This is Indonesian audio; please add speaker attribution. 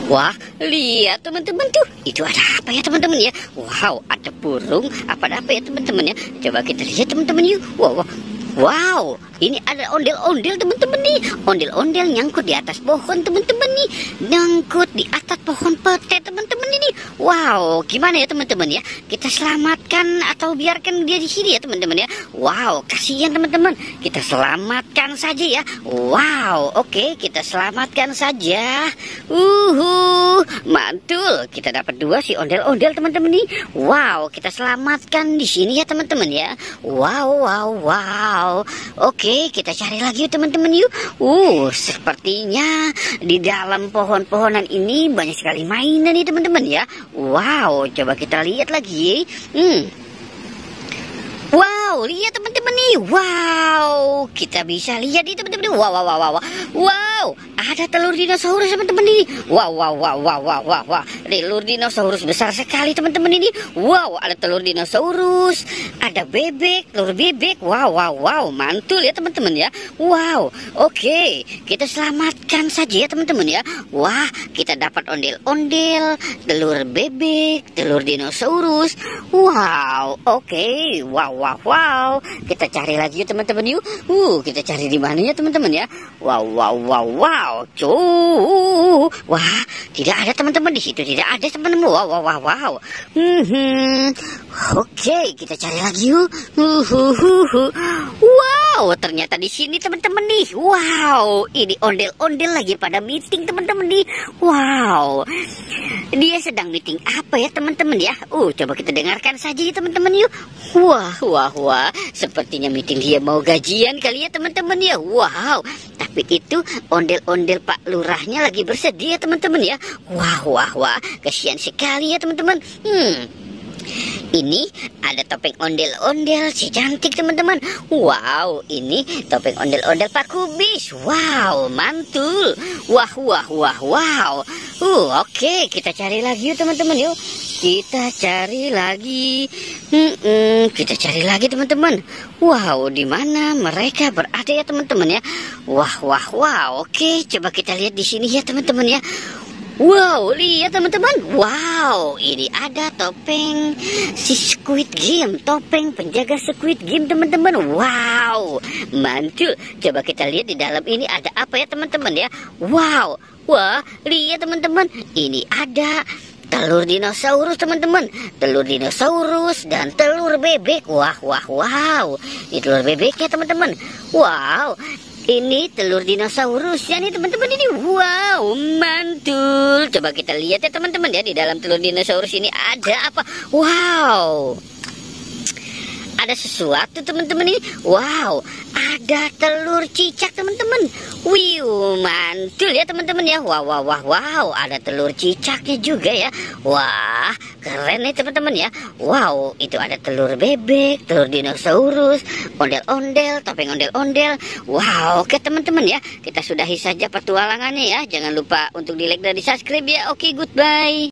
Speaker 1: Wah, lihat teman-teman tuh. Itu ada apa ya teman-teman ya? Wow, ada burung. Apa ya teman-teman ya? Coba kita lihat teman-teman yuk. Wow, wow. Wow, ini ada ondel-ondel teman-teman nih. Ondel-ondel nyangkut di atas pohon teman-teman nih. Nyangkut di atas pohon pete teman-teman ini. Wow, gimana ya teman-teman ya? Kita selamatkan atau biarkan dia di sini ya teman-teman ya? Wow, kasihan teman-teman. Kita selamatkan saja ya. Wow, oke, kita selamatkan saja. Mantul. Kita dapat 2 si ondel-ondel teman-teman nih. Wow, kita selamatkan di sini ya teman-teman ya. Wow. Oke, kita cari lagi yuk teman-teman yuk. Sepertinya di dalam pohon-pohonan ini banyak sekali mainan nih teman-teman ya. Wow, coba kita lihat lagi. Wow, lihat teman-teman nih. Wow, kita bisa lihat nih teman-teman. Wow, ada telur dinosaurus teman-teman ini. Wow. Telur dinosaurus besar sekali teman-teman ini. Wow, ada telur dinosaurus, ada bebek, telur bebek. Wow, mantul ya teman-teman ya. Wow, oke, kita selamatkan saja ya teman-teman ya. Wah, kita dapat ondel-ondel, telur bebek, telur dinosaurus. Wow, oke. Wow. Kita cari lagi yuk teman-teman yuk. Kita cari di mana ya teman-teman ya. Wow. Wah, tidak ada teman-teman di situ. Tidak ada teman-teman. Wow. Oke, kita cari lagi yuk. Wow, ternyata di sini teman-teman nih. Wow, ini ondel-ondel lagi pada meeting teman-teman nih. Wow, dia sedang meeting apa ya teman-teman ya? Coba kita dengarkan saja ya teman-teman yuk. Wah, sepertinya meeting dia mau gajian kali ya teman-teman ya. Wow, tapi itu ondel-ondel Pak Lurahnya lagi bersedia teman-teman ya. Wah, kasihan sekali ya teman-teman. Ini ada topeng ondel-ondel si cantik teman-teman. Wow, ini topeng ondel-ondel Pak Kubis. Wow, mantul. Wow. Oke, kita cari lagi yuk teman-teman yuk. Kita cari lagi. Kita cari lagi teman-teman. Wow, di mana mereka berada ya teman-teman ya? Wah. Oke, coba kita lihat di sini ya teman-teman ya. Wow, lihat teman-teman. Wow, ini ada topeng si Squid Game, topeng penjaga Squid Game teman-teman. Wow, mantul. Coba kita lihat di dalam ini ada apa ya teman-teman ya. Wow, wah, lihat teman-teman. Ini ada telur dinosaurus teman-teman. Telur dinosaurus dan telur bebek. Wow. Ini telur bebeknya teman-teman. Wow. Ini telur dinosaurus ya nih teman-teman ini. Wow, mantul. Coba kita lihat ya teman-teman ya, di dalam telur dinosaurus ini ada apa? Wow, ada sesuatu teman-teman ini. Wow, ada telur cicak teman-teman. Mantul ya teman-teman ya. Wow, ada telur cicaknya juga ya. Wah, keren nih teman-teman ya. Wow, itu ada telur bebek, telur dinosaurus, ondel-ondel, topeng ondel-ondel. Wow, oke teman-teman ya, kita sudahi saja petualangannya ya. Jangan lupa untuk di like dan di subscribe ya. Oke, goodbye.